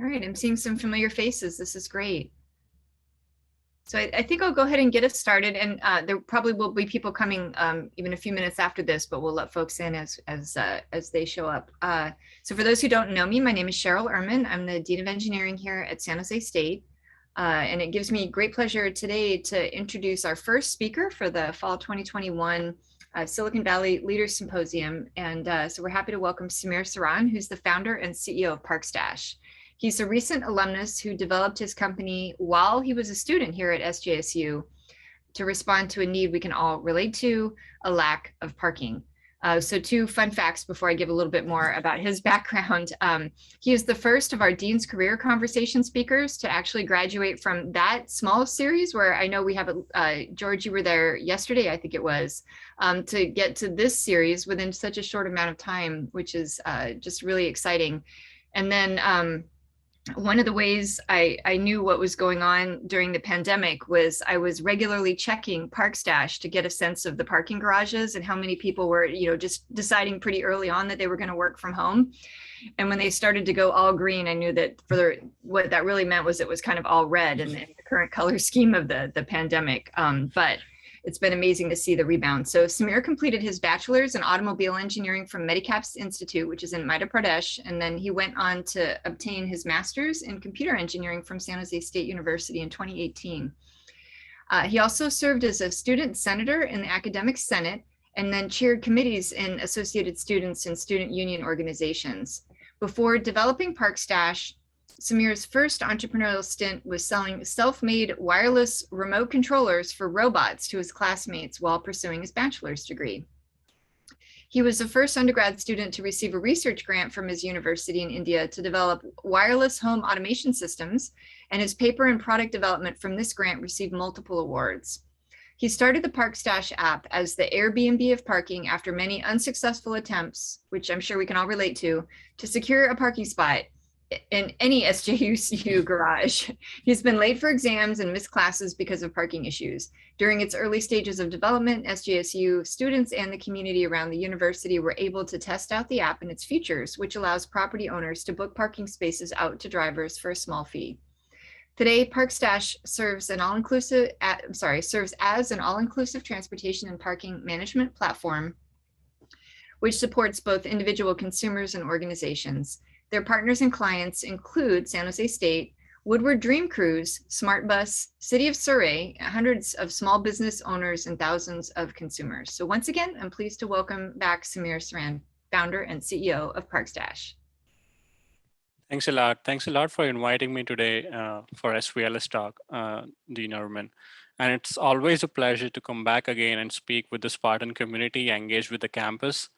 All right, I'm seeing some familiar faces. This is great. So I think I'll go ahead and get us started, and there probably will be people coming even a few minutes after this, but we'll let folks in as they show up. So for those who don't know me, my name is Cheryl Ehrman. I'm the Dean of Engineering here at San Jose State, and it gives me great pleasure today to introduce our first speaker for the Fall 2021 Silicon Valley Leaders Symposium. And so we're happy to welcome Samir Saran, who's the founder and CEO of ParkStash. He's a recent alumnus who developed his company while he was a student here at SJSU to respond to a need we can all relate to, a lack of parking. So 2 fun facts before I give a little bit more about his background. He is the first of our Dean's Career Conversation speakers to actually graduate from that small series where I know we have, George, you were there yesterday, I think it was, to get to this series within such a short amount of time, which is just really exciting. And then one of the ways I knew what was going on during the pandemic was I was regularly checking ParkStash to get a sense of the parking garages and how many people were, just deciding pretty early on that they were going to work from home. And when they started to go all green, I knew that what that really meant was it was kind of all red in the current color scheme of the pandemic. But it's been amazing to see the rebound. So Samir completed his bachelor's in automobile engineering from Medicaps Institute, which is in Madhya Pradesh. And then he went on to obtain his master's in computer engineering from San Jose State University in 2018. He also served as a student senator in the academic senate and then chaired committees in Associated Students and student union organizations. Before developing ParkStash, Samir's first entrepreneurial stint was selling self-made wireless remote controllers for robots to his classmates while pursuing his bachelor's degree. He was the first undergrad student to receive a research grant from his university in India to develop wireless home automation systems, and his paper and product development from this grant received multiple awards. He started the ParkStash app as the Airbnb of parking after many unsuccessful attempts, which I'm sure we can all relate to secure a parking spot in any SJSU garage. He's been late for exams and missed classes because of parking issues. During its early stages of development, SJSU students and the community around the university were able to test out the app and its features, which allows property owners to book parking spaces out to drivers for a small fee. Today, ParkStash serves as an all-inclusive transportation and parking management platform, which supports both individual consumers and organizations. Their partners and clients include San Jose State, Woodward Dream Cruise, Smart Bus, City of Surrey, hundreds of small business owners, and thousands of consumers. So once again, I'm pleased to welcome back Samir Saran, founder and CEO of ParkStash. Thanks a lot. Thanks a lot for inviting me today for SVLS Talk, Dean Ehrman. And it's always a pleasure to come back again and speak with the Spartan community, engage with the campus.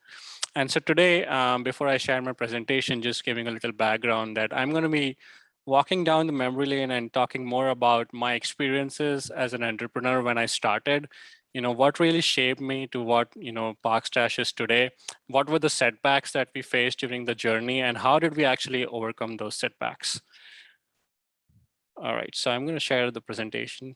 And so today, before I share my presentation, just giving a little background that I'm going to be walking down the memory lane and talking more about my experiences as an entrepreneur when I started, what really shaped me to what, ParkStash is today, what were the setbacks that we faced during the journey, and how did we actually overcome those setbacks? All right, so I'm going to share the presentation.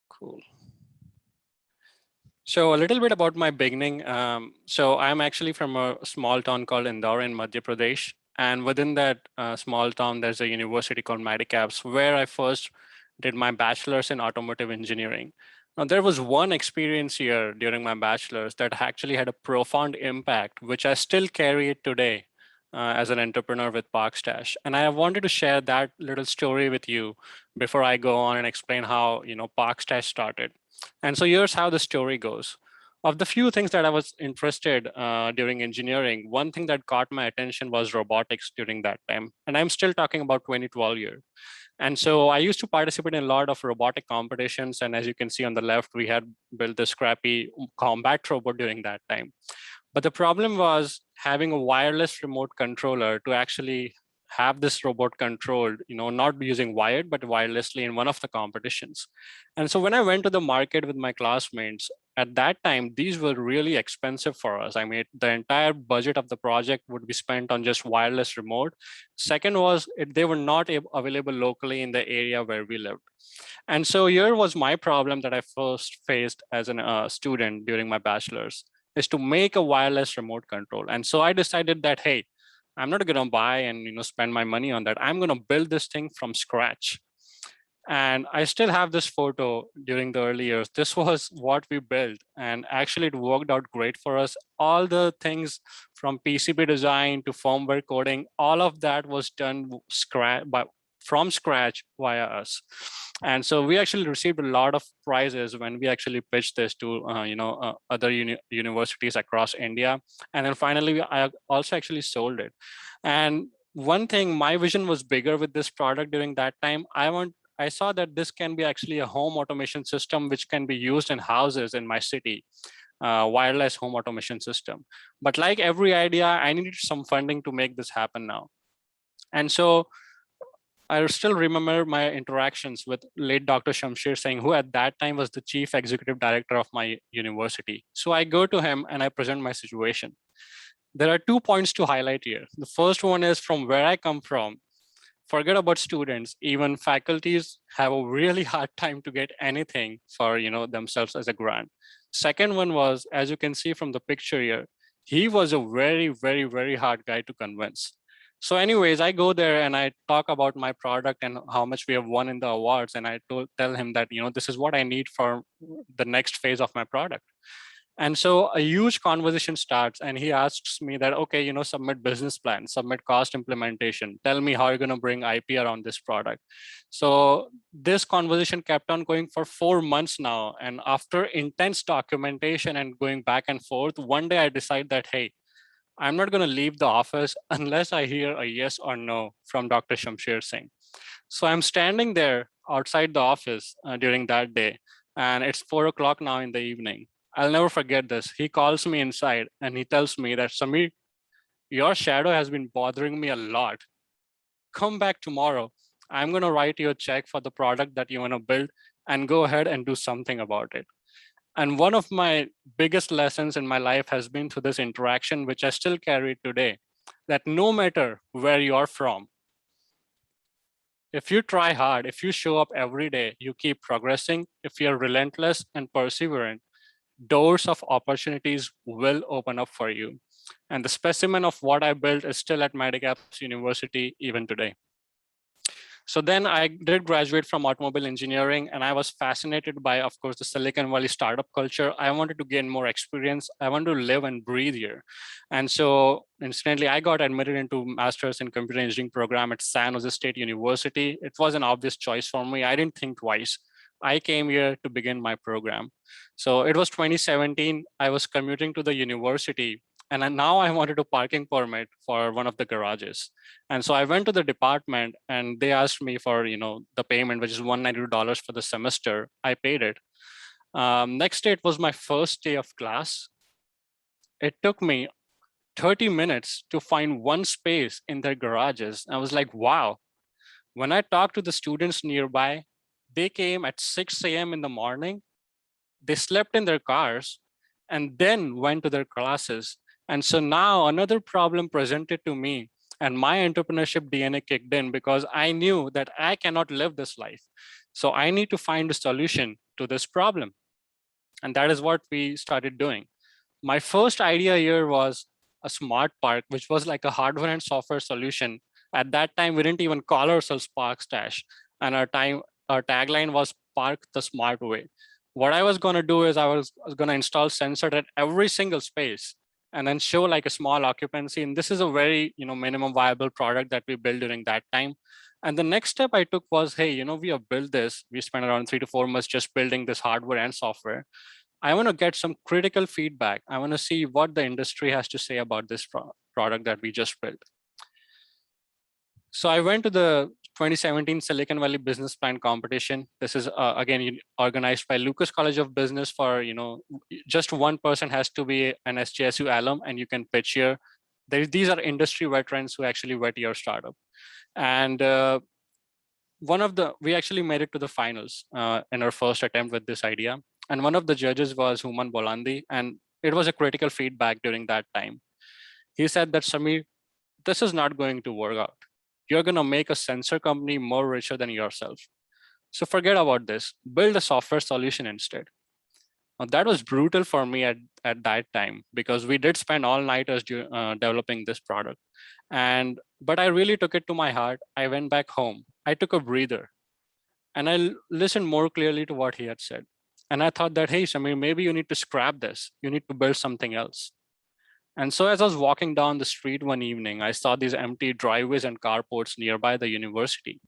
Cool. So a little bit about my beginning. So I'm actually from a small town called Indore in Madhya Pradesh. And within that small town, there's a university called Medicaps, where I first did my bachelor's in automotive engineering. Now, there was one experience here during my bachelor's that actually had a profound impact, which I still carry today as an entrepreneur with ParkStash. And I wanted to share that little story with you before I go on and explain how ParkStash started. And so here's how the story goes. Of the few things that I was interested during engineering, one thing that caught my attention was robotics during that time. And I'm still talking about 2012 year. And so I used to participate in a lot of robotic competitions. And as you can see on the left, we had built this scrappy combat robot during that time. But the problem was having a wireless remote controller to actually have this robot controlled, not using wired, but wirelessly in one of the competitions. And so when I went to the market with my classmates, at that time, these were really expensive for us. I mean, the entire budget of the project would be spent on just wireless remote. Second was they were not available locally in the area where we lived. And so here was my problem that I first faced as a student during my bachelor's. is to make a wireless remote control. And so I decided that, hey, I'm not going to buy and spend my money on that. I'm going to build this thing from scratch. And I still have this photo during the early years. This was what we built. And actually, it worked out great for us. All the things from PCB design to firmware coding, all of that was done from scratch via us. And so we actually received a lot of prizes when we actually pitched this to other universities across India. And then finally, I also actually sold it. And one thing, my vision was bigger with this product during that time. I saw that this can be actually a home automation system which can be used in houses in my city, wireless home automation system. But like every idea, I needed some funding to make this happen now. And so I still remember my interactions with late Dr. Shamsher Singh, who at that time was the chief executive director of my university. So I go to him and I present my situation. There are 2 points to highlight here. The first one is, from where I come from, forget about students, even faculties have a really hard time to get anything for themselves as a grant. Second one was, as you can see from the picture here, he was a very, very, very hard guy to convince. So anyways, I go there and I talk about my product and how much we have won in the awards. And I tell him that, this is what I need for the next phase of my product. And so a huge conversation starts, and he asks me that, okay, submit business plan, submit cost implementation, tell me how you're going to bring IP around this product. So this conversation kept on going for 4 months now. And after intense documentation and going back and forth, one day I decide that, hey, I'm not going to leave the office unless I hear a yes or no from Dr. Shamsher Singh. So I'm standing there outside the office during that day, and it's 4 o'clock now in the evening. I'll never forget this. He calls me inside and he tells me that, Samir, your shadow has been bothering me a lot. Come back tomorrow. I'm going to write you a check for the product that you want to build, and go ahead and do something about it. And one of my biggest lessons in my life has been through this interaction, which I still carry today, that no matter where you're from, if you try hard, if you show up every day, you keep progressing, if you're relentless and perseverant, doors of opportunities will open up for you. And the specimen of what I built is still at Medicaps University even today. So then I did graduate from automobile engineering, and I was fascinated by, of course, the Silicon Valley startup culture. I wanted to gain more experience. I wanted to live and breathe here. And so incidentally, I got admitted into Master's in Computer Engineering program at San Jose State University. It was an obvious choice for me. I didn't think twice. I came here to begin my program. So it was 2017. I was commuting to the university, and now I wanted a parking permit for one of the garages. And so I went to the department, and they asked me for the payment, which is $192 for the semester. I paid it. Next day, it was my first day of class. It took me 30 minutes to find one space in their garages. I was like, wow. When I talked to the students nearby, they came at 6 a.m. in the morning. They slept in their cars and then went to their classes. And so now another problem presented to me, and my entrepreneurship DNA kicked in, because I knew that I cannot live this life. So I need to find a solution to this problem. And that is what we started doing. My first idea here was a smart park, which was like a hardware and software solution. At that time, we didn't even call ourselves ParkStash. And our tagline was Park the Smart Way. What I was going to do is I was going to install sensors at every single space and then show like a small occupancy. And this is a very minimum viable product that we built during that time. And the next step I took was, hey, we have built this. We spent around 3 to 4 months just building this hardware and software. I want to get some critical feedback. I want to see what the industry has to say about this product that we just built. So I went to the 2017 Silicon Valley Business Plan Competition. This is again organized by Lucas College of Business. For just one person has to be an SJSU alum, and you can pitch here. These are industry veterans who actually vet your startup. And we actually made it to the finals in our first attempt with this idea. And one of the judges was Human Bolandi, and it was a critical feedback during that time. He said that, Samir, this is not going to work out. You're going to make a sensor company more richer than yourself. So forget about this. Build a software solution instead. Now, that was brutal for me at that time, because we did spend all nighters developing this product. But I really took it to my heart. I went back home. I took a breather, and I listened more clearly to what he had said. And I thought that, hey, Samir, maybe you need to scrap this. You need to build something else. And so as I was walking down the street one evening, I saw these empty driveways and carports nearby the university.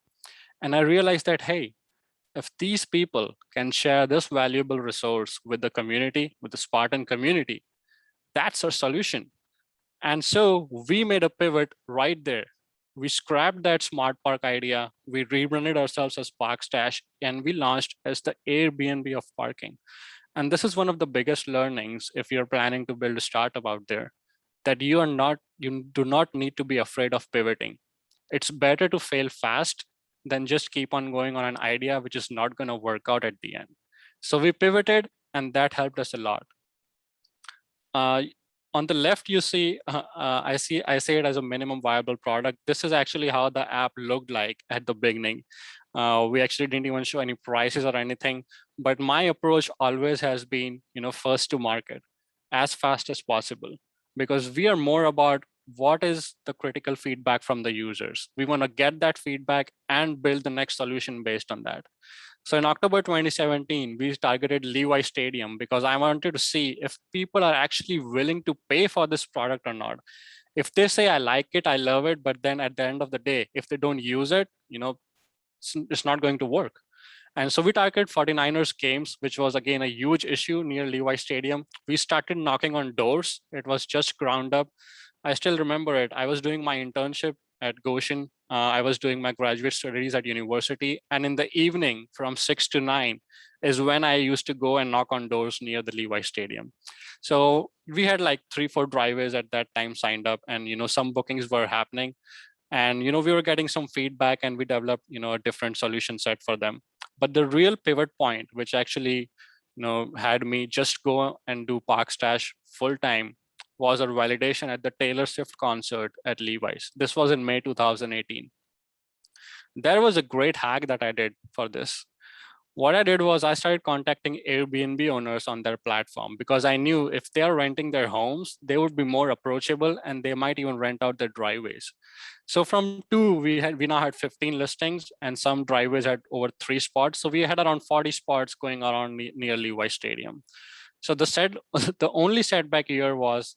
And I realized that, hey, if these people can share this valuable resource with the community, with the Spartan community, that's our solution. And so we made a pivot right there. We scrapped that smart park idea. We rebranded ourselves as ParkStash, and we launched as the Airbnb of parking. And this is one of the biggest learnings if you're planning to build a startup out there, that you do not need to be afraid of pivoting. It's better to fail fast than just keep on going on an idea which is not going to work out at the end. So we pivoted, and that helped us a lot. Uh, on the left, you see, I say it as a minimum viable product. This is actually how the app looked like at the beginning. We actually didn't even show any prices or anything, but my approach always has been, first to market as fast as possible, because we are more about what is the critical feedback from the users. We want to get that feedback and build the next solution based on that. So in October 2017, we targeted Levi Stadium because I wanted to see if people are actually willing to pay for this product or not. If they say, I like it, I love it, but then at the end of the day, if they don't use it, it's not going to work. And so we targeted 49ers games, which was again a huge issue near Levi Stadium. We started knocking on doors. It was just ground up. I still remember it. I was doing my internship at Goshen. I was doing my graduate studies at university. And in the evening from 6 to 9 is when I used to go and knock on doors near the Levi Stadium. So we had like 3-4 drivers at that time signed up, and some bookings were happening. And we were getting some feedback, and we developed a different solution set for them. But the real pivot point, which actually had me just go and do ParkStash full time, was our validation at the Taylor Swift concert at Levi's. This was in May 2018. There was a great hack that I did for this. What I did was I started contacting Airbnb owners on their platform, because I knew if they are renting their homes, they would be more approachable, and they might even rent out their driveways. So from 2, we now had 15 listings, and some driveways had over 3 spots. So we had around 40 spots going around near Levi Stadium. So the only setback here was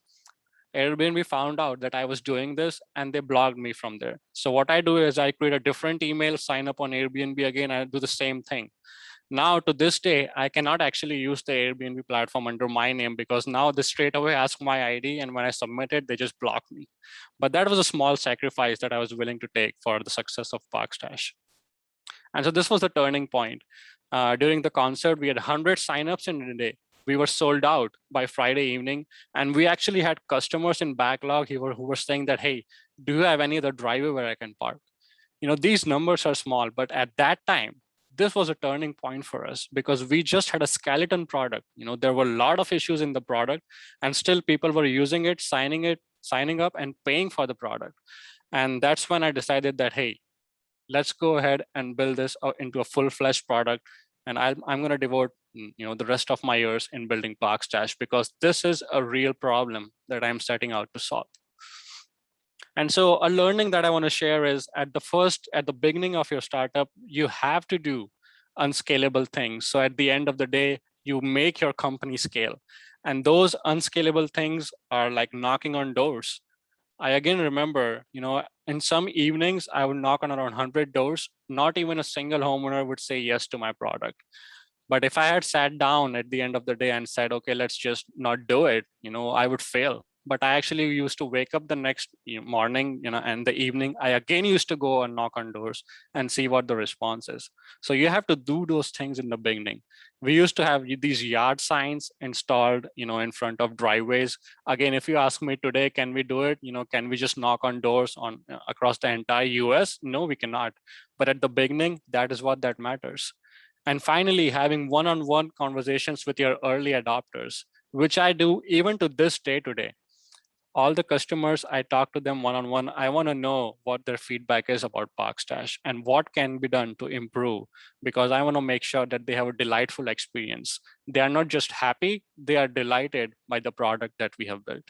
Airbnb found out that I was doing this, and they blocked me from there. So what I do is I create a different email, sign up on Airbnb again, and I do the same thing. Now, to this day, I cannot actually use the Airbnb platform under my name, because now they straight away ask my ID, and when I submit it, they just block me. But that was a small sacrifice that I was willing to take for the success of ParkStash. And so this was the turning point. During the concert, we had 100 signups in a day. We were sold out by Friday evening, and we actually had customers in backlog who were saying that, hey, do you have any other driveway where I can park? These numbers are small, but at that time, this was a turning point for us, because we just had a skeleton product. There were a lot of issues in the product, and still people were using it, signing up and paying for the product. And that's when I decided that, hey, let's go ahead and build this into a full-fledged product. And I'm going to devote the rest of my years in building ParkStash, because this is a real problem that I'm setting out to solve. And so a learning that I want to share is at the beginning of your startup, you have to do unscalable things. So at the end of the day, you make your company scale. And those unscalable things are like knocking on doors. I again remember, in some evenings, I would knock on around 100 doors. Not even a single homeowner would say yes to my product. But if I had sat down at the end of the day and said, okay, let's just not do it, I would fail. But I actually used to wake up the next morning, and the evening, I again used to go and knock on doors and see what the response is. So you have to do those things in the beginning. We used to have these yard signs installed, in front of driveways. Again, if you ask me today, can we do it? Can we just knock on doors across the entire US? No, we cannot. But at the beginning, that is what that matters. And finally, having one-on-one conversations with your early adopters, which I do even to this day today. all the customers, I talk to them one-on-one. I want to know what their feedback is about ParkStash and what can be done to improve, because I want to make sure that they have a delightful experience. They are not just happy, they are delighted by the product that we have built.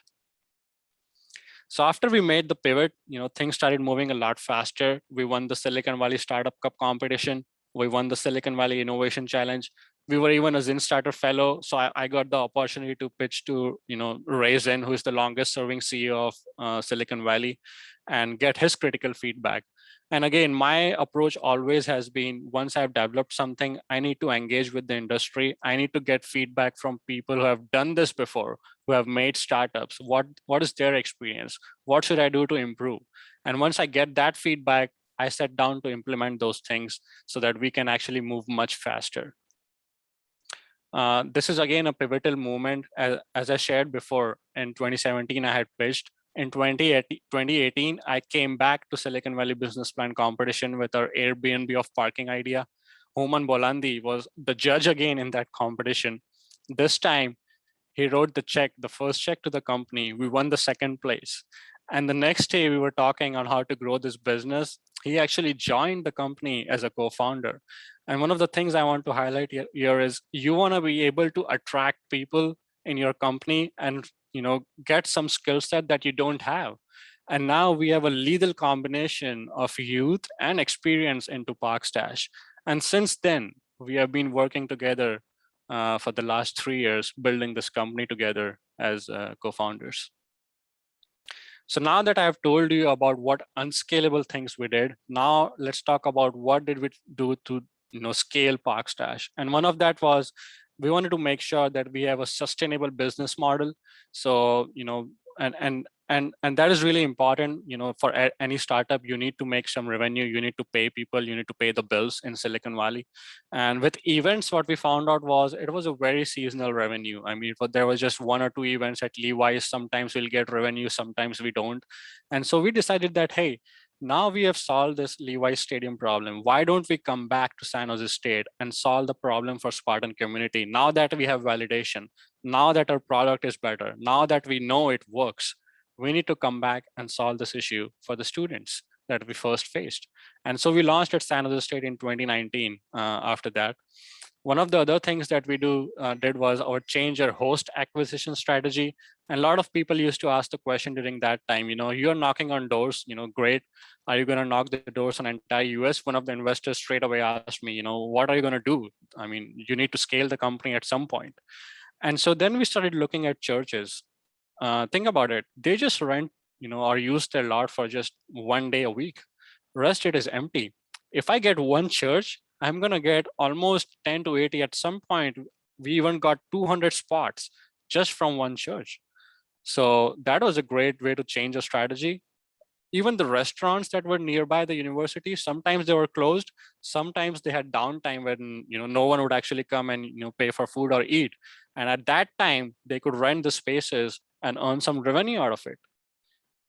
So after we made the pivot, things started moving a lot faster. We won the Silicon Valley Startup Cup competition. We won the Silicon Valley Innovation Challenge. We were even a Zin Starter Fellow. So I got the opportunity to pitch to, Ray Zin, who is the longest serving CEO of Silicon Valley, and get his critical feedback. And again, my approach always has been, once I've developed something, I need to engage with the industry. I need to get feedback from people who have done this before, who have made startups. What is their experience? What should I do to improve? And once I get that feedback, I sit down to implement those things so that we can actually move much faster. This is again a pivotal moment. As I shared before, in 2017, I had pitched. In 2018, I came back to Silicon Valley Business Plan competition with our Airbnb of parking idea. Homan Bolandi was the judge again in that competition. This time, he wrote the check, the first check to the company. We won the second place. And the next day we were talking on how to grow this business. He actually joined the company as a co-founder. And one of the things I want to highlight here is you want to be able to attract people in your company and get some skill set that you don't have. And now we have a lethal combination of youth and experience into ParkStash. And since then, we have been working together for the last 3 years, building this company together as co-founders. So now that I have told you about what unscalable things we did, now let's talk about what did we do to scale ParkStash. And one of that was we wanted to make sure that we have a sustainable business model. So and that is really important. For any startup, you need to make some revenue, you need to pay people, you need to pay the bills in Silicon Valley. And with events, what we found out was it was a very seasonal revenue. I mean, there was just 1 or 2 events at Levi's. Sometimes we'll get revenue, sometimes we don't. And so we decided that, hey, now we have solved this Levi's Stadium problem. Why don't we come back to San Jose State and solve the problem for Spartan community? Now that we have validation, now that our product is better, now that we know it works, we need to come back and solve this issue for the students that we first faced. And so we launched at San Jose State in 2019 after that. One of the other things that we did was our change our host acquisition strategy. And a lot of people used to ask the question during that time, you're knocking on doors, great. Are you going to knock the doors on entire US? One of the investors straight away asked me, what are you going to do? I mean, you need to scale the company at some point. And so then we started looking at churches. Think about it. They just rent, or use their lot for just 1 day a week. Rest it is empty. If I get one church, I'm going to get almost 10 to 80. At some point, we even got 200 spots just from one church. So that was a great way to change a strategy. Even the restaurants that were nearby the university, sometimes they were closed. Sometimes they had downtime when no one would actually come and pay for food or eat. And at that time, they could rent the spaces and earn some revenue out of it.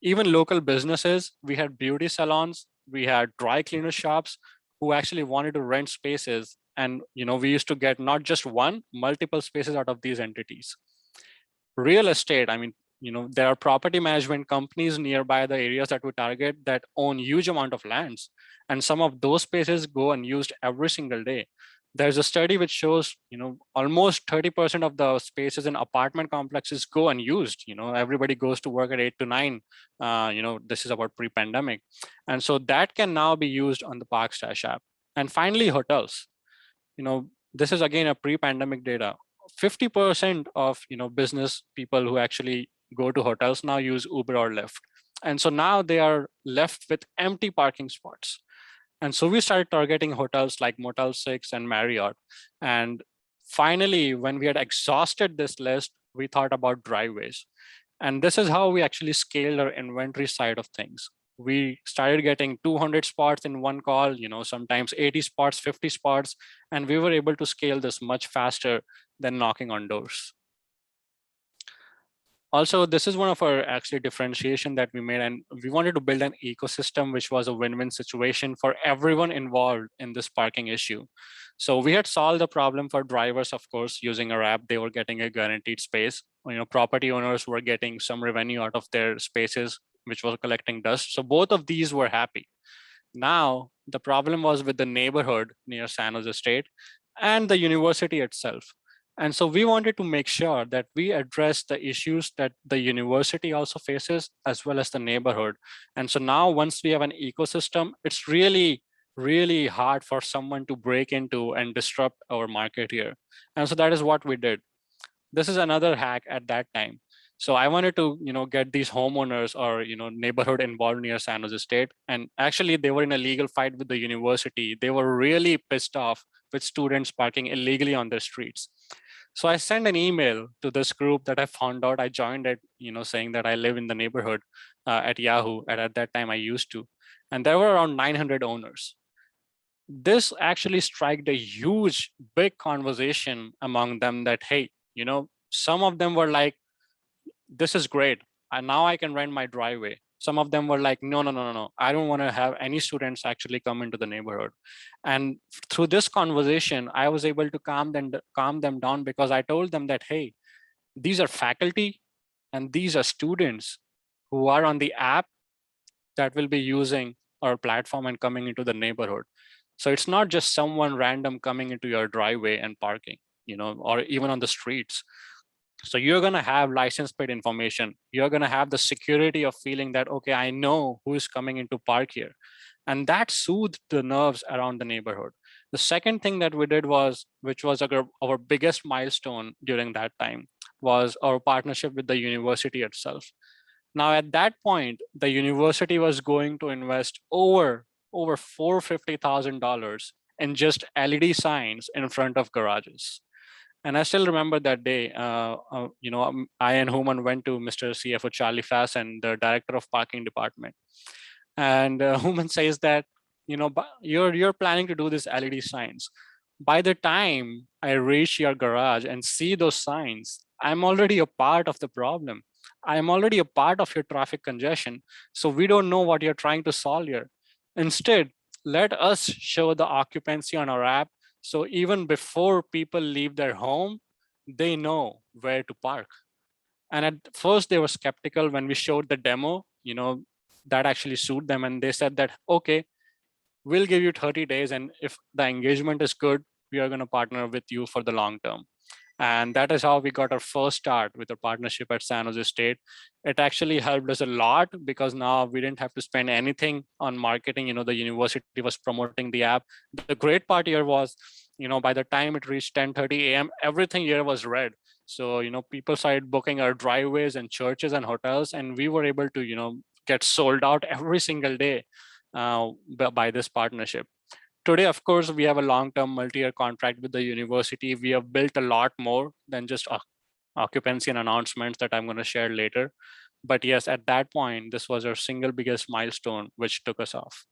Even local businesses, we had beauty salons, we had dry cleaner shops who actually wanted to rent spaces. And we used to get not just one, multiple spaces out of these entities. Real estate, I mean, there are property management companies nearby the areas that we target that own huge amount of lands. And some of those spaces go unused every single day. There's a study which shows, almost 30% of the spaces in apartment complexes go unused. Everybody goes to work at 8 to 9. This is about pre-pandemic. And so that can now be used on the ParkStash app. And finally, hotels. This is again a pre-pandemic data. 50% of business people who actually go to hotels now use Uber or Lyft. And so now they are left with empty parking spots. And so we started targeting hotels like Motel 6 and Marriott. And finally, when we had exhausted this list, we thought about driveways. And this is how we actually scaled our inventory side of things. We started getting 200 spots in one call, sometimes 80 spots, 50 spots, and we were able to scale this much faster than knocking on doors. Also, this is one of our actually differentiation that we made, and we wanted to build an ecosystem which was a win-win situation for everyone involved in this parking issue. So we had solved the problem for drivers, of course, using our app. They were getting a guaranteed space. property owners were getting some revenue out of their spaces, which was collecting dust. So both of these were happy. Now, the problem was with the neighborhood near San Jose State and the university itself. And so we wanted to make sure that we address the issues that the university also faces, as well as the neighborhood. And so now once we have an ecosystem, it's really hard for someone to break into and disrupt our market here. And so that is what we did. This is another hack at that time. So I wanted to, get these homeowners or, neighborhood involved near San Jose State. And actually they were in a legal fight with the university. They were really pissed off with students parking illegally on their streets. So I sent an email to this group that I found out. I joined it, saying that I live in the neighborhood at Yahoo. And at that time I used to. And there were around 900 owners. This actually struck a huge, big conversation among them that, hey, some of them were like, this is great. And now I can rent my driveway. Some of them were like, no. I don't want to have any students actually come into the neighborhood. And through this conversation, I was able to calm them down, because I told them that, hey, these are faculty and these are students who are on the app that will be using our platform and coming into the neighborhood. So it's not just someone random coming into your driveway and parking, or even on the streets. So you're going to have license plate information. You're going to have the security of feeling that, okay, I know who is coming into park here. And that soothed the nerves around the neighborhood. The second thing that we did was, which was our biggest milestone during that time, was our partnership with the university itself. Now, at that point, the university was going to invest over $450,000 in just LED signs in front of garages. And I still remember that day, I and Human went to Mr. CFO Charlie Fass and the director of parking department. And Human says that, you're planning to do this LED signs. By the time I reach your garage and see those signs, I'm already a part of the problem. I'm already a part of your traffic congestion. So we don't know what you're trying to solve here. Instead, let us show the occupancy on our app. So even before people leave their home, they know where to park. And at first they were skeptical when we showed the demo, that actually suited them. And they said that, okay, we'll give you 30 days. And if the engagement is good, we are going to partner with you for the long term. And that is how we got our first start with our partnership at San Jose State. It actually helped us a lot, because now we didn't have to spend anything on marketing. The university was promoting the app. The great part here was, by the time it reached 10:30 a.m., everything here was red. So, people started booking our driveways and churches and hotels, and we were able to, get sold out every single day by this partnership. Today, of course, we have a long-term multi-year contract with the university. We have built a lot more than just occupancy and announcements that I'm going to share later. But yes, at that point, this was our single biggest milestone, which took us off.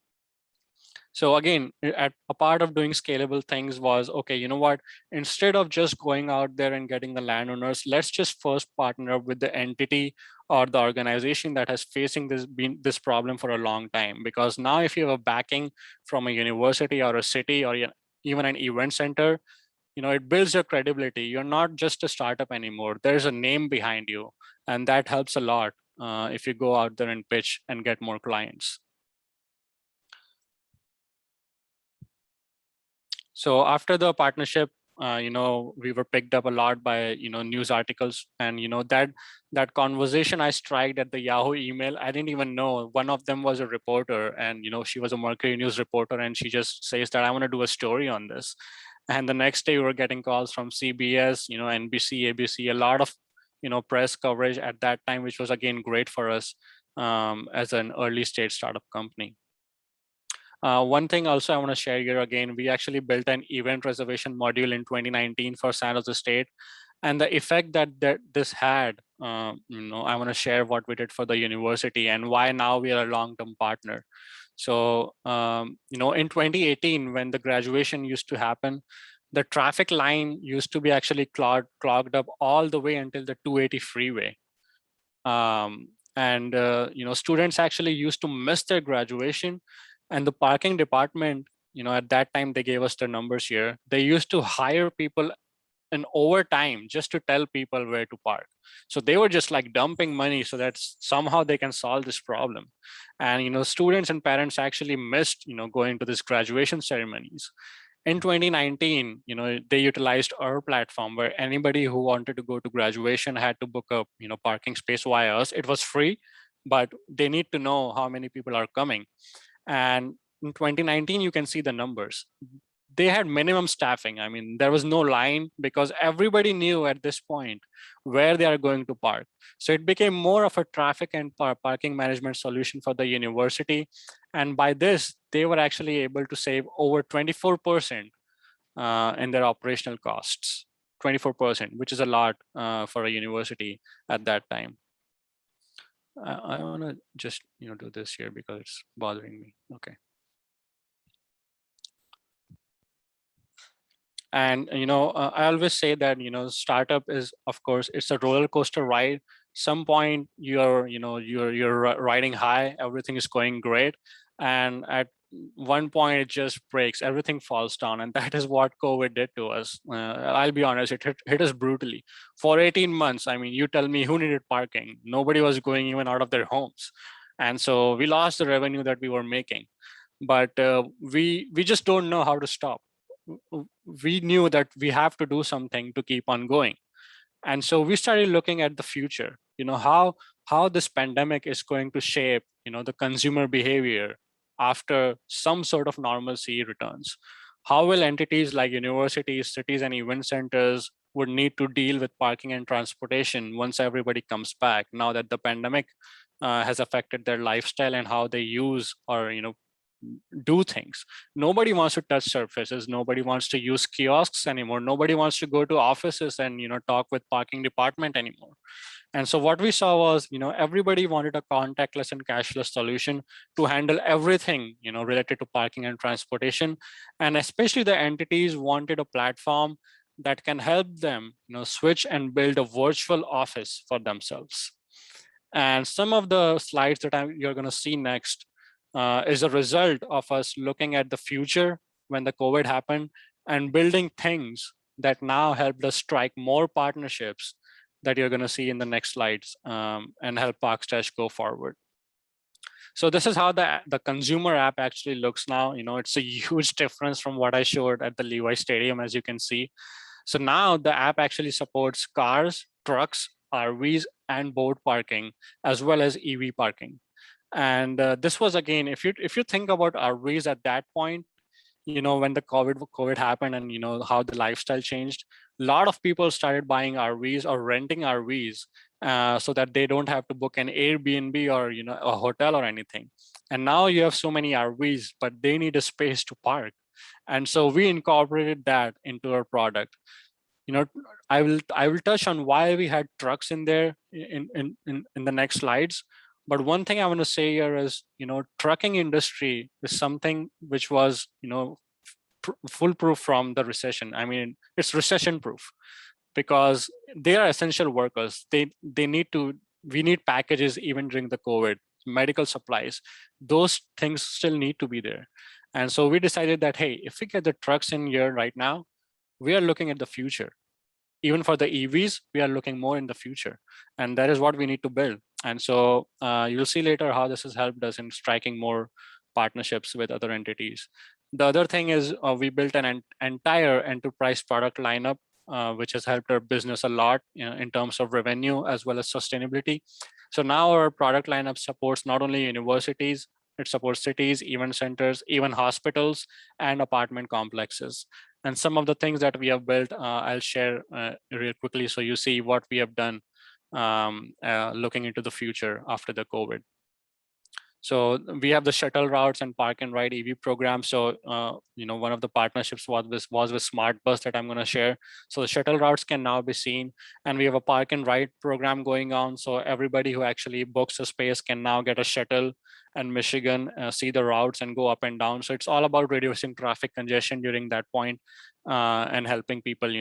So again, a part of doing scalable things was, okay, you know what, instead of just going out there and getting the landowners, let's just first partner up with the entity or the organization that has facing this problem for a long time. Because now if you have a backing from a university or a city or even an event center, it builds your credibility. You're not just a startup anymore. There's a name behind you. And that helps a lot if you go out there and pitch and get more clients. So after the partnership, we were picked up a lot by, news articles, and, that conversation I struck at the Yahoo email, I didn't even know. One of them was a reporter, and, she was a Mercury News reporter, and she just says that I want to do a story on this. And the next day we were getting calls from CBS, NBC, ABC, a lot of, press coverage at that time, which was again great for us as an early stage startup company. One thing also I want to share here again, we actually built an event reservation module in 2019 for San Jose State. And the effect that this had, I want to share what we did for the university and why now we are a long-term partner. So, in 2018, when the graduation used to happen, the traffic line used to be actually clogged up all the way until the 280 freeway. Students actually used to miss their graduation. And the parking department, at that time, they gave us the numbers here. They used to hire people an overtime just to tell people where to park. So they were just like dumping money so that somehow they can solve this problem. And students and parents actually missed going to this graduation ceremonies. In 2019, they utilized our platform where anybody who wanted to go to graduation had to book a parking space via us. It was free, but they need to know how many people are coming. And in 2019, you can see the numbers. They had minimum staffing. I mean, there was no line because everybody knew at this point where they are going to park. So it became more of a traffic and parking management solution for the university. And by this, they were actually able to save over 24% in their operational costs. 24%, which is a lot for a university at that time. I want to just do this here because it's bothering me. Okay. And I always say that startup is, of course, it's a roller coaster ride. Some point you're riding high, everything is going great, and at one point it just breaks, everything falls down, and that is what COVID did to us. I'll be honest, it hit us brutally. For 18 months, I mean, you tell me who needed parking? Nobody was going even out of their homes, and so we lost the revenue that we were making. But we just don't know how to stop. We knew that we have to do something to keep on going. And so we started looking at the future, how this pandemic is going to shape the consumer behavior after some sort of normalcy returns. How will entities like universities, cities, and event centers would need to deal with parking and transportation once everybody comes back, now that the pandemic has affected their lifestyle and how they use or do things. Nobody wants to touch surfaces. Nobody wants to use kiosks anymore. Nobody wants to go to offices and talk with parking department anymore. And so what we saw was everybody wanted a contactless and cashless solution to handle everything related to parking and transportation. And especially the entities wanted a platform that can help them switch and build a virtual office for themselves. And some of the slides that you're going to see next is a result of us looking at the future when the COVID happened and building things that now helped us strike more partnerships that you're going to see in the next slides, and help ParkStash go forward. So this is how the consumer app actually looks now. It's a huge difference from what I showed at the Levi Stadium, as you can see. So now the app actually supports cars, trucks, RVs, and boat parking, as well as EV parking. And this was, again, if you think about RVs at that point, when the COVID happened and how the lifestyle changed, a lot of people started buying RVs or renting RVs so that they don't have to book an Airbnb or a hotel or anything. And now you have so many RVs, but they need a space to park. And so we incorporated that into our product. I will touch on why we had trucks in there in the next slides. But one thing I want to say here is, trucking industry is something which was, foolproof from the recession. I mean, it's recession proof because they are essential workers. We need packages even during the COVID, medical supplies. Those things still need to be there. And so we decided that, hey, if we get the trucks in here right now, we are looking at the future. Even for the EVs, we are looking more in the future. And that is what we need to build. And so you'll see later how this has helped us in striking more partnerships with other entities. The other thing is we built an entire enterprise product lineup, which has helped our business a lot in terms of revenue as well as sustainability. So now our product lineup supports not only universities, it supports cities, event centers, even hospitals, and apartment complexes. And some of the things that we have built, I'll share real quickly so you see what we have done looking into the future after the COVID. So we have the shuttle routes and park and ride EV program. So one of the partnerships was with Smart Bus that I'm going to share. So the shuttle routes can now be seen, and we have a park and ride program going on. So everybody who actually books a space can now get a shuttle and Michigan, see the routes and go up and down. So it's all about reducing traffic congestion during that point, and helping people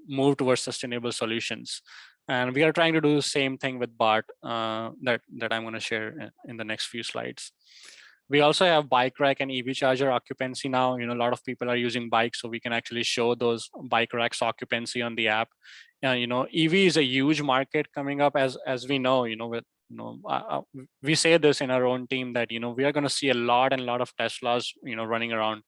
move towards sustainable solutions. And we are trying to do the same thing with BART that I'm going to share in the next few slides. We also have bike rack and EV charger occupancy now. A lot of people are using bikes, so we can actually show those bike racks occupancy on the app. EV is a huge market coming up, as we know. With we say this in our own team that we are going to see a lot of Teslas running around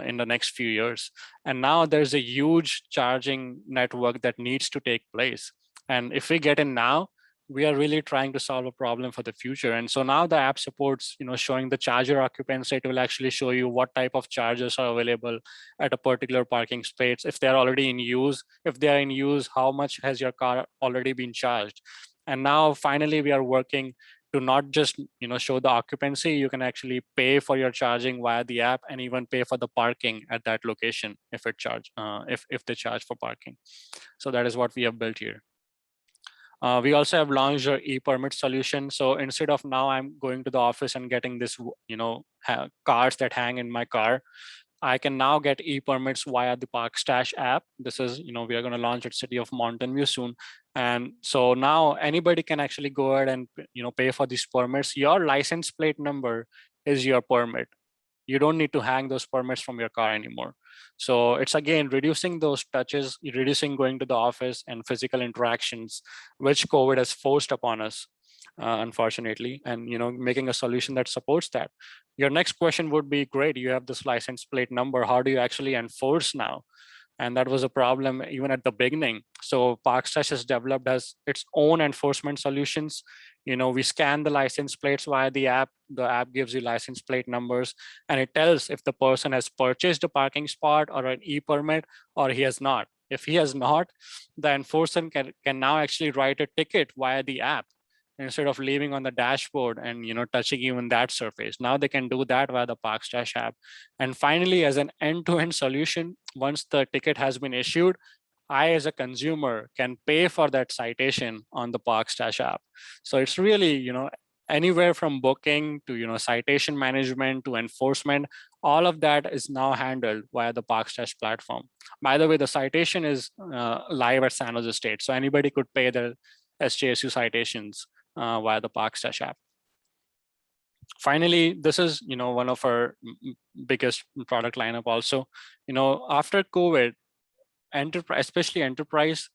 in the next few years. And now there's a huge charging network that needs to take place. And if we get in now, we are really trying to solve a problem for the future. And so now the app supports, showing the charger occupancy. It will actually show you what type of chargers are available at a particular parking space. If they're already in use, if they are in use, how much has your car already been charged? And now finally we are working to not just show the occupancy. You can actually pay for your charging via the app, and even pay for the parking at that location if if they charge for parking. So that is what we have built here. We also have launched our e-permit solution. So instead of now I'm going to the office and getting this cards that hang in my car, I can now get e-permits via the ParkStash app. This is, we are going to launch at City of Mountain View soon. And so now anybody can actually go ahead and, pay for these permits. Your license plate number is your permit. You don't need to hang those permits from your car anymore. So it's again reducing those touches, reducing going to the office and physical interactions, which COVID has forced upon us, unfortunately, and making a solution that supports that. Your next question would be, great, you have this license plate number, how do you actually enforce now? And that was a problem even at the beginning. So ParkStash has developed as its own enforcement solutions. We scan the license plates via the app. The app gives you license plate numbers, and it tells if the person has purchased a parking spot or an e-permit, or he has not. If he has not, the enforcer can now actually write a ticket via the app, instead of leaving on the dashboard and touching even that surface. Now they can do that via the ParkStash app. And finally, as an end-to-end solution, once the ticket has been issued, I as a consumer can pay for that citation on the ParkStash app. So it's really anywhere from booking to citation management to enforcement, all of that is now handled via the ParkStash platform. By the way, the citation is live at San Jose State, so anybody could pay their SJSU citations via the ParkStash app. Finally, this is one of our biggest product lineup also. After COVID, enterprise, especially enterprise,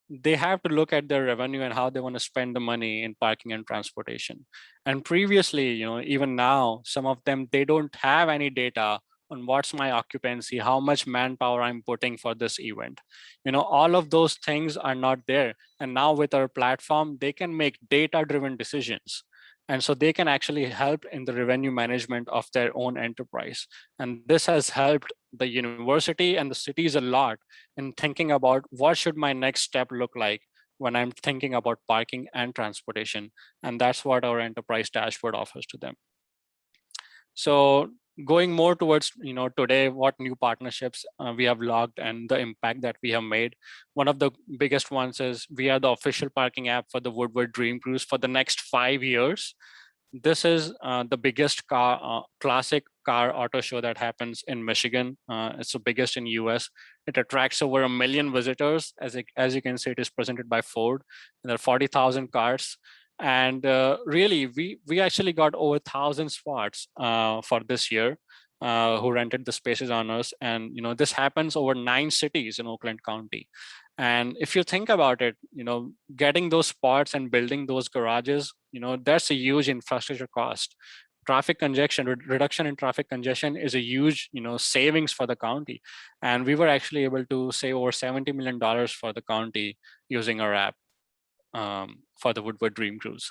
they have to look at their revenue and how they want to spend the money in parking and transportation. And previously, even now, some of them, they don't have any data on what's my occupancy, how much manpower I'm putting for this event. All of those things are not there. And now with our platform, they can make data-driven decisions. And so they can actually help in the revenue management of their own enterprise. And this has helped the university and the cities a lot in thinking about what should my next step look like when I'm thinking about parking and transportation. And that's what our enterprise dashboard offers to them. So going more towards today, what new partnerships we have logged and the impact that we have made. One of the biggest ones is we are the official parking app for the Woodward Dream Cruise for the next 5 years. This is the biggest classic car auto show that happens in Michigan. It's the biggest in US. It attracts over 1 million visitors. As you can see, it is presented by Ford. And there are 40,000 cars. And really, we actually got over 1,000 spots for this year who rented the spaces on us. And this happens over 9 cities in Oakland County. And if you think about it, getting those spots and building those garages, that's a huge infrastructure cost. Traffic congestion, reduction in traffic congestion is a huge, savings for the county. And we were actually able to save over $70 million for the county using our app for the Woodward Dream Cruise.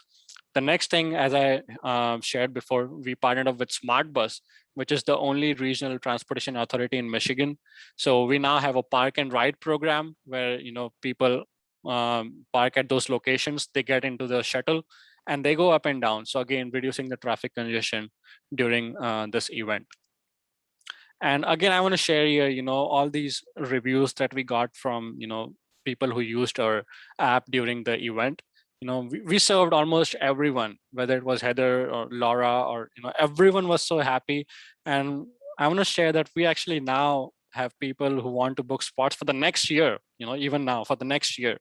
The next thing, as I shared before, we partnered up with SmartBus, which is the only regional transportation authority in Michigan. So we now have a park and ride program where people park at those locations, they get into the shuttle and they go up and down. So again, reducing the traffic congestion during this event. And again, I want to share here, all these reviews that we got from people who used our app during the event. We served almost everyone, whether it was Heather or Laura or everyone was so happy. And I want to share that we actually now have people who want to book spots for the next year, even now for the next year.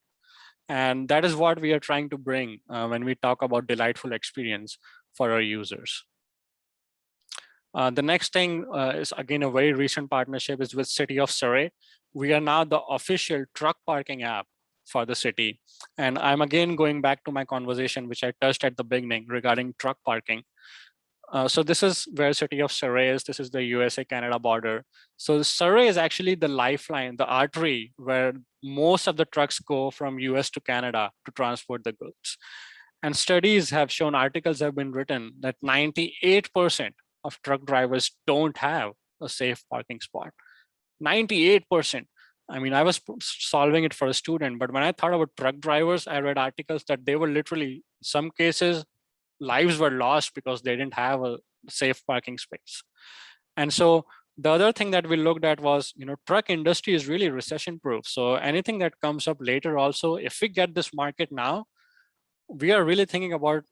And that is what we are trying to bring when we talk about delightful experience for our users. The next thing is again a very recent partnership is with City of Surrey. We are now the official truck parking app for the city. And I'm again going back to my conversation, which I touched at the beginning regarding truck parking. So this is where City of Surrey is. This is the USA-Canada border. So Surrey is actually the lifeline, the artery where most of the trucks go from US to Canada to transport the goods. And studies have shown, articles have been written that 98% of truck drivers don't have a safe parking spot. 98%. I mean, I was solving it for a student, but when I thought about truck drivers, I read articles that they were literally, in some cases, lives were lost because they didn't have a safe parking space. And so the other thing that we looked at was, truck industry is really recession proof. So anything that comes up later also, if we get this market now, we are really thinking about,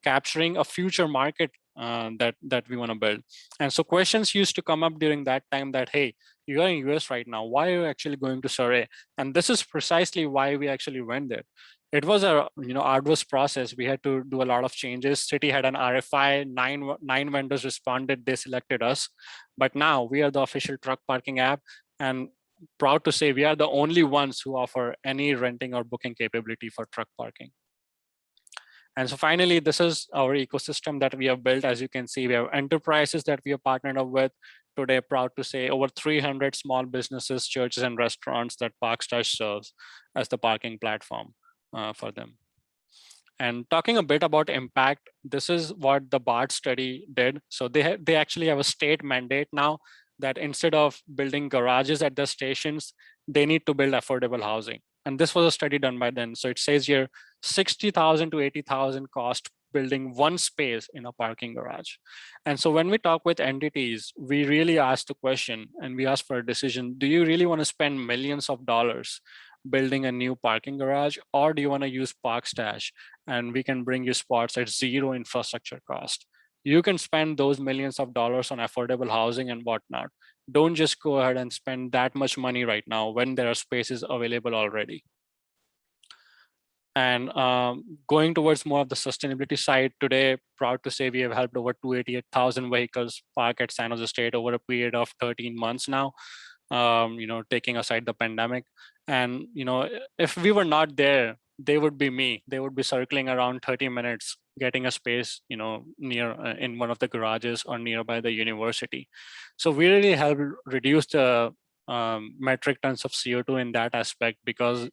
capturing a future market that we want to build. And so questions used to come up during that time that, hey, you are in US right now, why are you actually going to Surrey? And this is precisely why we actually went there. It was a arduous process. We had to do a lot of changes. City had an RFI, nine vendors responded, they selected us. But now we are the official truck parking app, and proud to say we are the only ones who offer any renting or booking capability for truck parking. And so finally, this is our ecosystem that we have built. As you can see, we have enterprises that we have partnered up with. Today, proud to say over 300 small businesses, churches, and restaurants that ParkStash serves as the parking platform for them. And talking a bit about impact, this is what the BART study did. So they actually have a state mandate now that instead of building garages at the stations, they need to build affordable housing. And this was a study done by them. So it says here, 60,000 to 80,000 cost building one space in a parking garage. And so when we talk with entities, we really ask the question and we ask for a decision, do you really want to spend millions of dollars building a new parking garage, or do you want to use ParkStash and we can bring you spots at zero infrastructure cost? You can spend those millions of dollars on affordable housing and whatnot. Don't just go ahead and spend that much money right now when there are spaces available already. And going towards more of the sustainability side, today, proud to say we have helped over 288,000 vehicles park at San Jose State over a period of 13 months now, taking aside the pandemic. And, if we were not there, they would be me. They would be circling around 30 minutes, getting a space, near in one of the garages or nearby the university. So we really help reduce the metric tons of CO2 in that aspect, because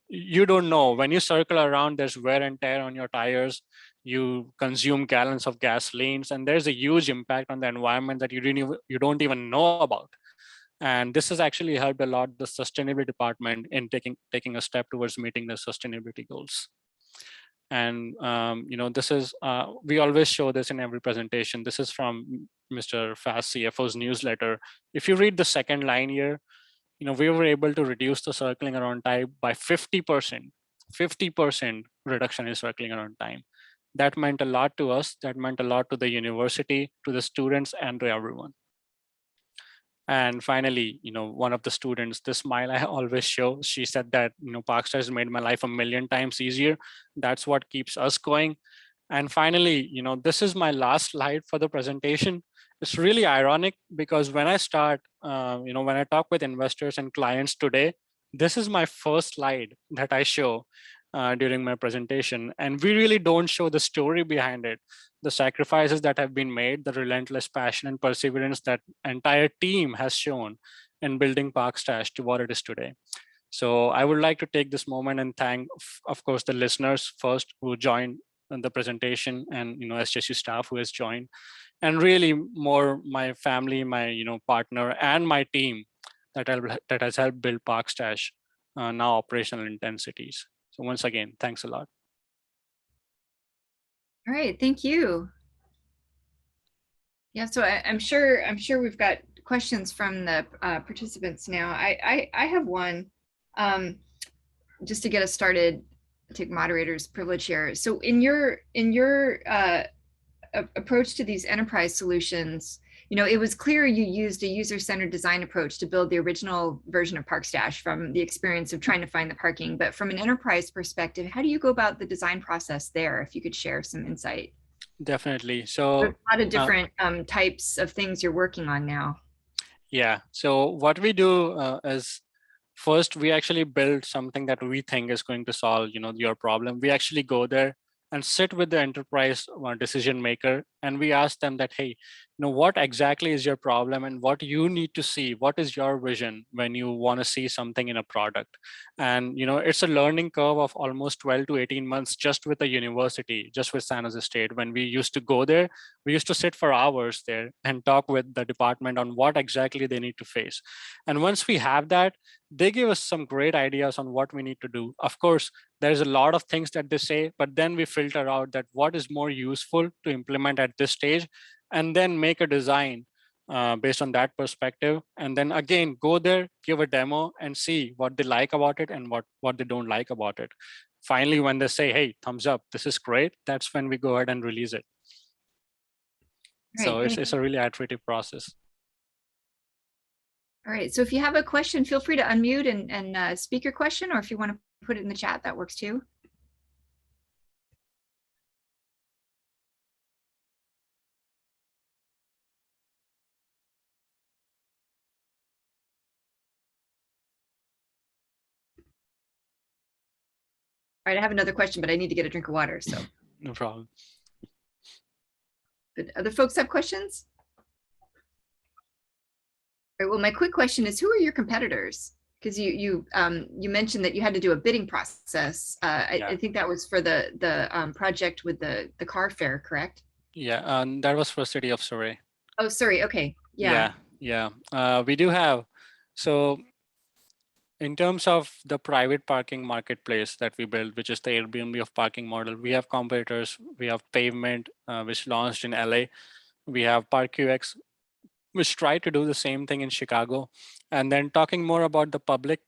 you don't know, when you circle around, there's wear and tear on your tires, you consume gallons of gasolines, and there's a huge impact on the environment that you don't even know about. And this has actually helped a lot the sustainability department in taking a step towards meeting the sustainability goals. And this is we always show this in every presentation. This is from Mr. Fast CFO's newsletter. If you read the second line here, we were able to reduce the circling around time by 50%. 50% reduction in circling around time. That meant a lot to us. That meant a lot to the university, to the students, and to everyone. And finally, one of the students, the smile I always show, she said that, ParkStash has made my life a million times easier. That's what keeps us going. And finally, this is my last slide for the presentation. It's really ironic because when I start, when I talk with investors and clients today, this is my first slide that I show during my presentation. And we really don't show the story behind it, the sacrifices that have been made, the relentless passion and perseverance that entire team has shown in building ParkStash to what it is today. So I would like to take this moment and thank, of course, the listeners first who joined the presentation, and SJSU staff who has joined, and really more my family, my partner, and my team that has helped build ParkStash now operational intensities. So once again, thanks a lot. All right, thank you. Yeah, so I'm sure we've got questions from the participants now. I have one, just to get us started. Take moderator's privilege here. So in your approach to these enterprise solutions, it was clear you used a user-centered design approach to build the original version of ParkStash from the experience of trying to find the parking. But from an enterprise perspective, how do you go about the design process there? If you could share some insight. Definitely. There's So a lot of different types of things you're working on now. yeah, so what we do is first we actually build something that we think is going to solve, your problem. We actually go there and sit with the enterprise decision maker, and we ask them that, hey, what exactly is your problem and what you need to see, what is your vision when you want to see something in a product. And it's a learning curve of almost 12 to 18 months just with a university, just with San Jose State. When we used to go there, we used to sit for hours there and talk with the department on what exactly they need to face. And once we have that, they give us some great ideas on what we need to do. Of course, there's a lot of things that they say, but then we filter out that what is more useful to implement at this stage, and then make a design based on that perspective. And then again, go there, give a demo, and see what they like about it and what they don't like about it. Finally, when they say, hey, thumbs up, this is great, that's when we go ahead and release it. All So right, it's a really iterative process. all right. So if you have a question, feel free to unmute and speak your question, or if you want to put it in the chat, that works too. All right, I have another question, but I need to get a drink of water. So, No problem. but other folks have questions? All right, well, my quick question is, who are your competitors? Because you mentioned that you had to do a bidding process. Yeah. I think that was for the project with the car fair, correct? Yeah, that was for City of Surrey. Oh, sorry. Okay. Yeah. Yeah. We do have, so in terms of the private parking marketplace that we built, which is the Airbnb of parking model, we have competitors. We have Pavement, which launched in LA. We have ParkUX, which tried to do the same thing in Chicago. And then talking more about the public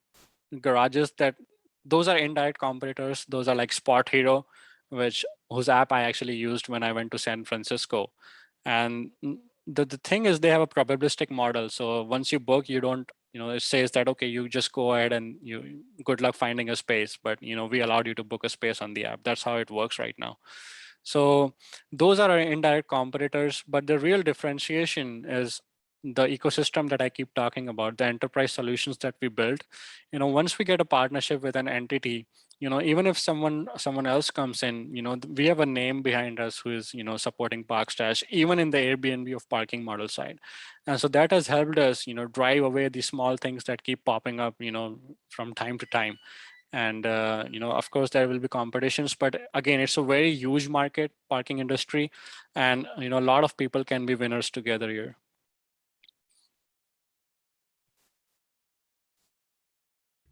garages, that those are indirect competitors. Those are like Spot Hero, whose app I actually used when I went to San Francisco. And the thing is, they have a probabilistic model. So once you book, you don't, it says that, okay, you just go ahead and you good luck finding a space. But we allowed you to book a space on the app. That's how it works right now. So those are our indirect competitors, but the real differentiation is the ecosystem that I keep talking about, the enterprise solutions that we build. Once we get a partnership with an entity, even if someone else comes in, we have a name behind us who is, supporting ParkStash, even in the Airbnb of parking model side. And so that has helped us, drive away the small things that keep popping up, from time to time. And of course there will be competitions, but again, it's a very huge market, parking industry, and a lot of people can be winners together here.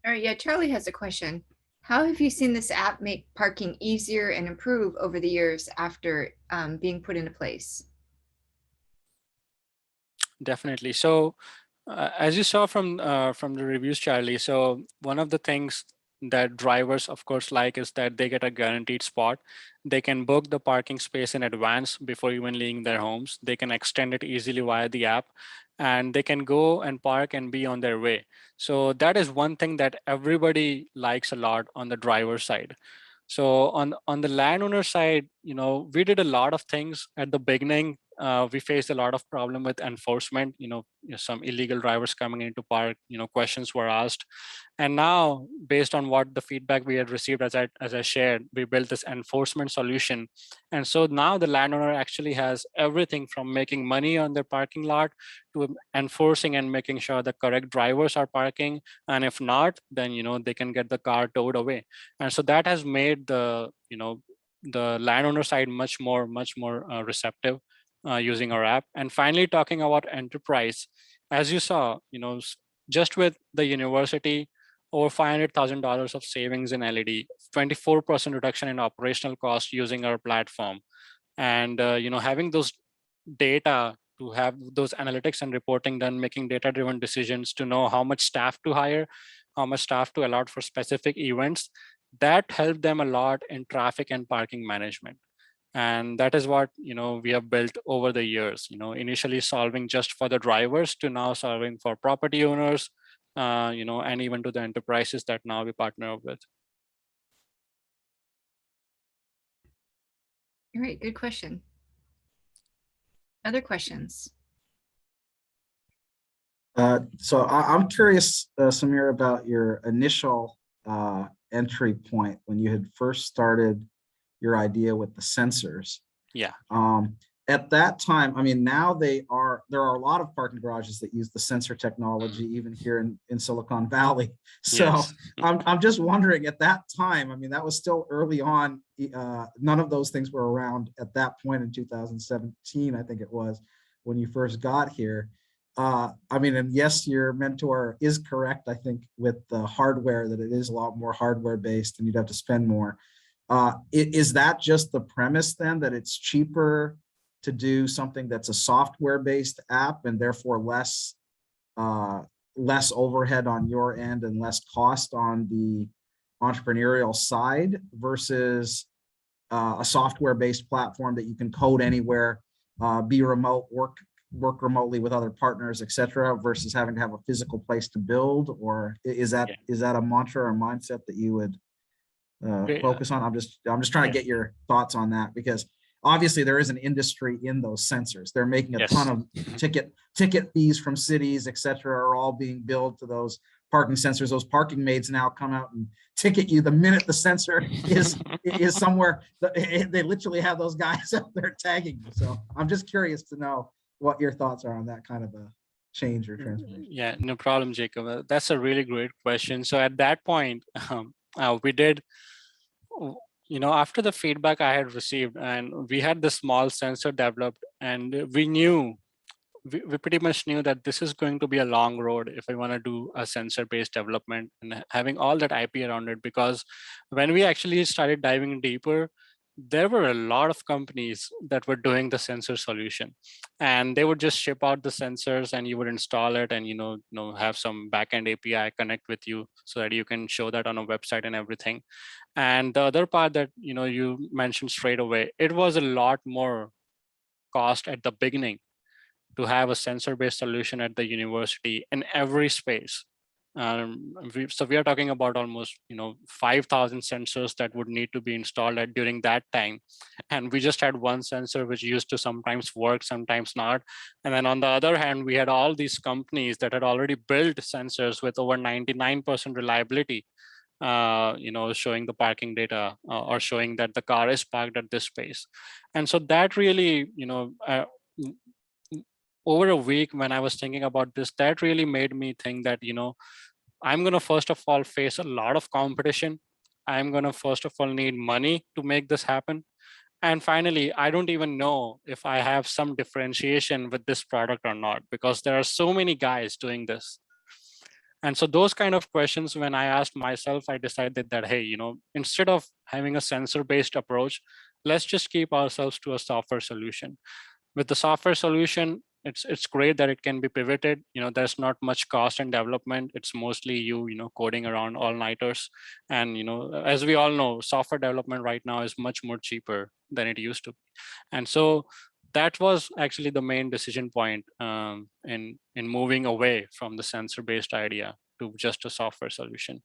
All right. Yeah. Charlie has a question. How have you seen this app make parking easier and improve over the years after being put into place? Definitely. So as you saw from the reviews, Charlie, so one of the things that drivers of course like is that they get a guaranteed spot. They can book the parking space in advance before even leaving their homes. They can extend it easily via the app, and they can go and park and be on their way. So that is one thing that everybody likes a lot on the driver side. So on the landowner side, we did a lot of things at the beginning. We faced a lot of problem with enforcement. Some illegal drivers coming into park. Questions were asked, and now based on what the feedback we had received, as I shared, we built this enforcement solution. And so now the landowner actually has everything from making money on their parking lot to enforcing and making sure the correct drivers are parking. And if not, then they can get the car towed away. And so that has made the landowner side much more receptive using our app. And finally, talking about enterprise, as you saw, just with the university, over $500,000 of savings in LED, 24% reduction in operational cost using our platform, and having those data to have those analytics and reporting done, making data-driven decisions to know how much staff to hire, how much staff to allot for specific events. That helped them a lot in traffic and parking management. And that is what we have built over the years. Initially solving just for the drivers to now solving for property owners, and even to the enterprises that now we partner up with. All right. Good question. Other questions? So I'm curious, Samir, about your initial entry point when you had first started your idea with the sensors. Yeah. At that time, I mean, now there are a lot of parking garages that use the sensor technology, even here in Silicon Valley. So Yes. I'm just wondering, at that time, I mean, that was still early on. None of those things were around at that point in 2017, I think it was, when you first got here. I mean, and yes, your mentor is correct, I think, with the hardware, that it is a lot more hardware based and you'd have to spend more. Is that just the premise then, that it's cheaper to do something that's a software based app and therefore less overhead on your end and less cost on the entrepreneurial side versus a software based platform that you can code anywhere, be remote, work remotely with other partners, etc., versus having to have a physical place to build? Or is that a mantra or mindset that you would focus on? I'm just trying to get your thoughts on that, because obviously there is an industry in those sensors. They're making a ton of ticket fees from cities, etc., are all being billed to those parking sensors. Those parking maids now come out and ticket you the minute the sensor is somewhere. They literally have those guys out there tagging you. So I'm just curious to know what your thoughts are on that kind of a change or transformation. Yeah, no problem, Jacob. That's a really great question. So at that point, we did, after the feedback I had received, and we had the small sensor developed, and we pretty much knew that this is going to be a long road if I want to do a sensor-based development and having all that IP around it. Because when we actually started diving deeper, there were a lot of companies that were doing the sensor solution, and they would just ship out the sensors and you would install it and have some backend API connect with you so that you can show that on a website and everything. And the other part that you mentioned straight away, it was a lot more cost at the beginning to have a sensor-based solution at the university in every space. So we are talking about almost 5,000 sensors that would need to be installed during that time, and we just had one sensor which used to sometimes work, sometimes not. And then on the other hand, we had all these companies that had already built sensors with over 99% reliability, showing the parking data or showing that the car is parked at this space. And so that really, over a week when I was thinking about this, that really made me think that, I'm going to first of all face a lot of competition. I'm going to first of all need money to make this happen. And finally, I don't even know if I have some differentiation with this product or not, because there are so many guys doing this. And so those kind of questions, when I asked myself, I decided that, hey, instead of having a sensor-based approach, let's just keep ourselves to a software solution. With the software solution, it's great that it can be pivoted. There's not much cost in development. It's mostly you coding around all-nighters. And as we all know, software development right now is much more cheaper than it used to be. And so that was actually the main decision point in moving away from the sensor-based idea to just a software solution.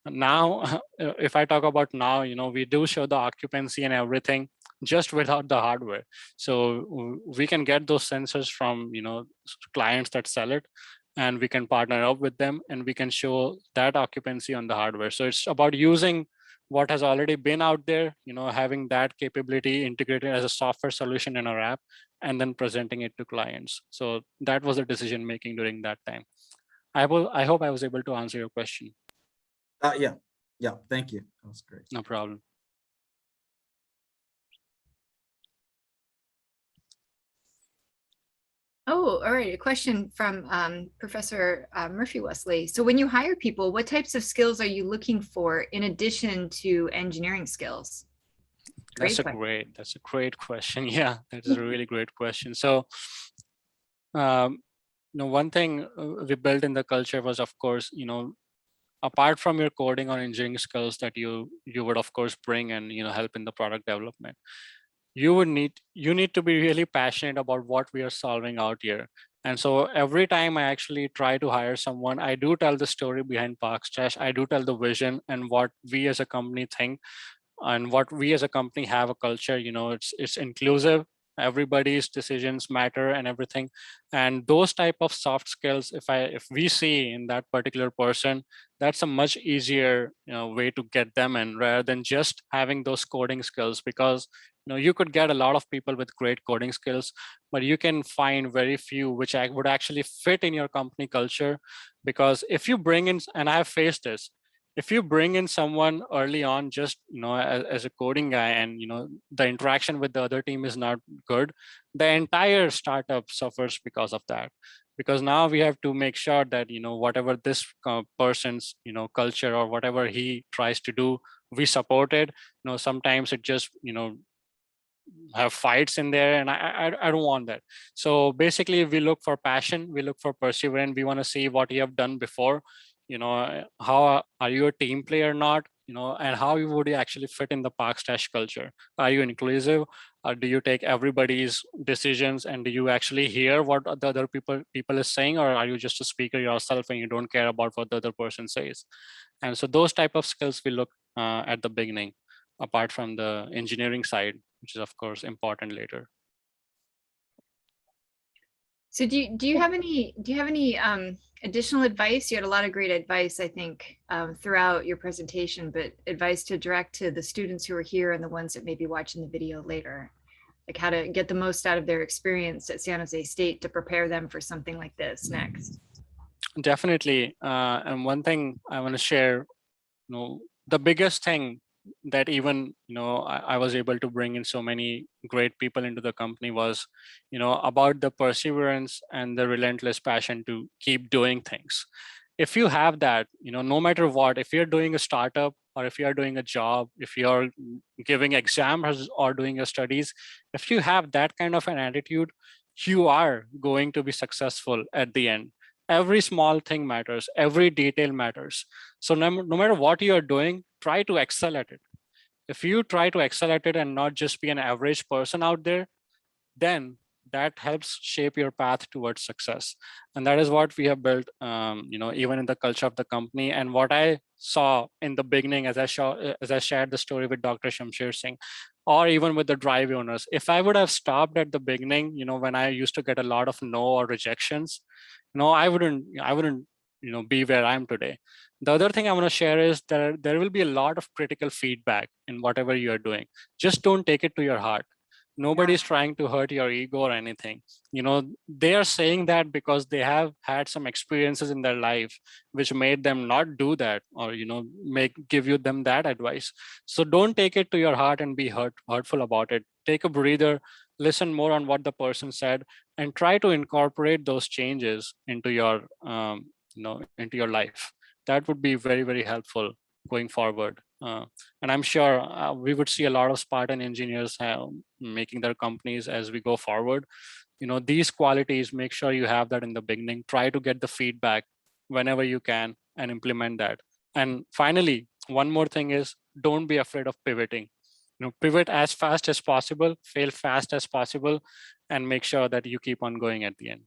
Now, if I talk about now, we do show the occupancy and everything just without the hardware. So we can get those sensors from clients that sell it, and we can partner up with them and we can show that occupancy on the hardware. So it's about using what has already been out there, having that capability integrated as a software solution in our app, and then presenting it to clients. So that was the decision making during that time. I hope I was able to answer your question. Yeah, thank you. That was great. No problem. Oh, all right. A question from Professor Murphy Wesley. So when you hire people, what types of skills are you looking for in addition to engineering skills? That's a great question. Yeah, that is a really great question. So, one thing we built in the culture was, of course, apart from your coding or engineering skills that you would of course bring and help in the product development, you need to be really passionate about what we are solving out here. And so every time I actually try to hire someone, I do tell the story behind ParkStash. I do tell the vision and what we as a company think, and what we as a company have a culture. It's inclusive, everybody's decisions matter and everything. And those type of soft skills, if we see in that particular person, that's a much easier way to get them in, rather than just having those coding skills. Because you could get a lot of people with great coding skills, but you can find very few which would actually fit in your company culture. Because if you bring in, and I have faced this, if you bring in someone early on just as a coding guy, and the interaction with the other team is not good, the entire startup suffers because of that. Because now we have to make sure that whatever this person's culture or whatever he tries to do, we support it. Sometimes it just have fights in there, and I don't want that. So basically we look for passion, we look for perseverance, we want to see what you have done before, how are you a team player or not, and how you would you actually fit in the ParkStash culture. Are you inclusive, or do you take everybody's decisions, and do you actually hear what the other people is saying, or are you just a speaker yourself and you don't care about what the other person says? And so those type of skills we look at the beginning, apart from the engineering side, which is of course important later. So do you have any additional advice? You had a lot of great advice, I think, throughout your presentation, but advice to direct to the students who are here and the ones that may be watching the video later, like how to get the most out of their experience at San Jose State to prepare them for something like this next. Definitely. And one thing I want to share, the biggest thing that even I was able to bring in so many great people into the company was about the perseverance and the relentless passion to keep doing things. If you have that, no matter what, if you're doing a startup or if you're doing a job, if you're giving exams or doing your studies, if you have that kind of an attitude, you are going to be successful at the end. Every small thing matters, every detail matters. So no matter what you are doing, try to excel at it. If you try to excel at it and not just be an average person out there, then that helps shape your path towards success. And that is what we have built, even in the culture of the company. And what I saw in the beginning, as I shared the story with Dr. Shamsher Singh, or even with the drive owners, if I would have stopped at the beginning, when I used to get a lot of no or rejections, I wouldn't be where I am today. The other thing I want to share is that there will be a lot of critical feedback in whatever you are doing. Just don't take it to your heart. Nobody's trying to hurt your ego or anything. They are saying that because they have had some experiences in their life which made them not do that, or give you them that advice. So don't take it to your heart and be hurtful about it. Take a breather, listen more on what the person said, and try to incorporate those changes into your into your life. That would be very, very helpful going forward. And I'm sure we would see a lot of Spartan engineers making their companies as we go forward. These qualities, make sure you have that in the beginning. Try to get the feedback whenever you can and implement that. And finally, one more thing is, don't be afraid of pivoting. Pivot as fast as possible, fail fast as possible, and make sure that you keep on going at the end.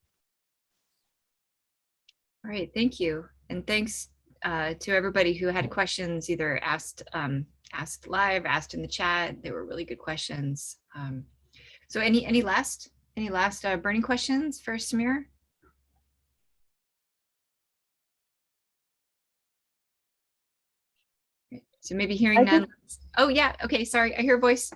All right, thank you. And thanks to everybody who had questions, either asked live, asked in the chat. They were really good questions. So any last burning questions for Samir? So maybe hearing none. Oh yeah, okay, sorry, I hear a voice.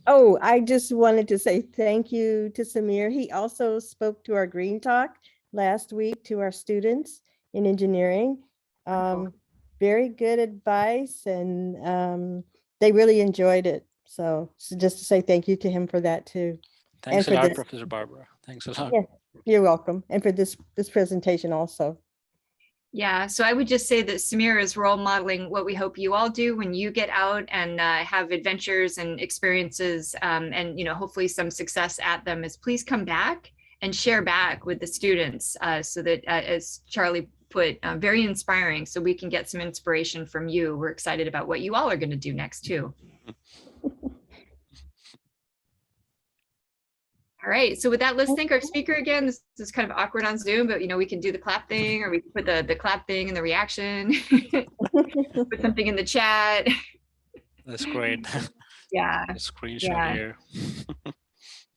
Oh, I just wanted to say thank you to Samir. He also spoke to our Green Talk last week to our students in engineering. Very good advice, and they really enjoyed it. So just to say thank you to him for that too. Thanks a lot, Professor Barbara. Thanks a lot. Yeah, you're welcome. And for this presentation also. Yeah, so I would just say that Samir is role modeling what we hope you all do when you get out and have adventures and experiences, and hopefully some success at them, is please come back and share back with the students, so that, as Charlie put, very inspiring, so we can get some inspiration from you. We're excited about what you all are going to do next too. All right, so with that, let's thank our speaker again. This is kind of awkward on Zoom, but we can do the clap thing, or we can put the clap thing in the reaction, put something in the chat. That's great. Yeah. Screenshot here.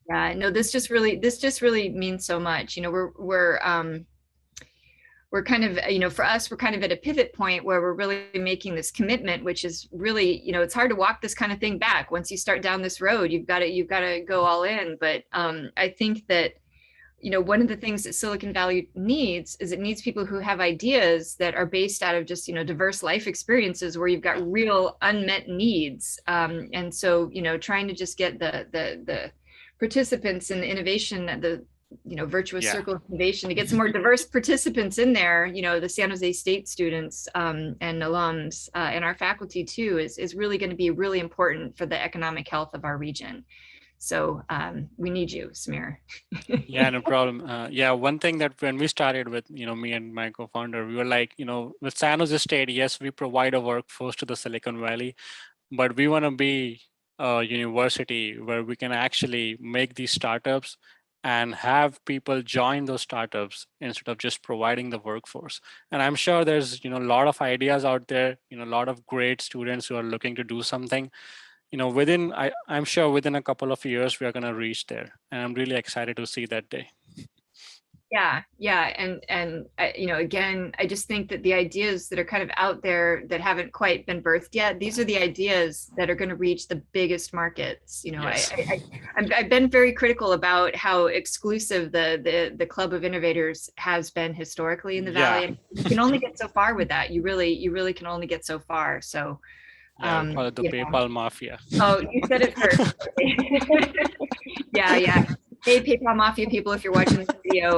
Yeah, no, this just really means so much. You know, we're kind of, you know, for us, we're kind of at a pivot point where we're really making this commitment, which is really, you know, it's hard to walk this kind of thing back. Once you start down this road, you've got to go all in. But I think that, you know, one of the things that Silicon Valley needs is it needs people who have ideas that are based out of just, you know, diverse life experiences where you've got real unmet needs. And so, you know, trying to just get the participants in the innovation, the, you know, virtuous circle of innovation, to get some more diverse participants in there, you know, the San Jose State students and alums and our faculty too, is really going to be really important for the economic health of our region. So we need you, Samir. Yeah, no problem. Yeah, one thing that when we started with, you know, me and my co-founder, we were like, you know, with San Jose State, yes, we provide a workforce to the Silicon Valley, but we want to be a university where we can actually make these startups and have people join those startups instead of just providing the workforce. And I'm sure there's, you know, a lot of ideas out there, you know, a lot of great students who are looking to do something. You know, I'm sure within a couple of years, we are going to reach there. And I'm really excited to see that day. Yeah. And you know, again, I just think that the ideas that are kind of out there that haven't quite been birthed yet, these are the ideas that are going to reach the biggest markets. You know, Yes. I've been very critical about how exclusive the Club of Innovators has been historically in the Valley. And you can only get so far with that. You really can only get so far. So yeah, we call it the PayPal Mafia. Oh, you said it first. Yeah. Hey, PayPal Mafia people, if you're watching this video,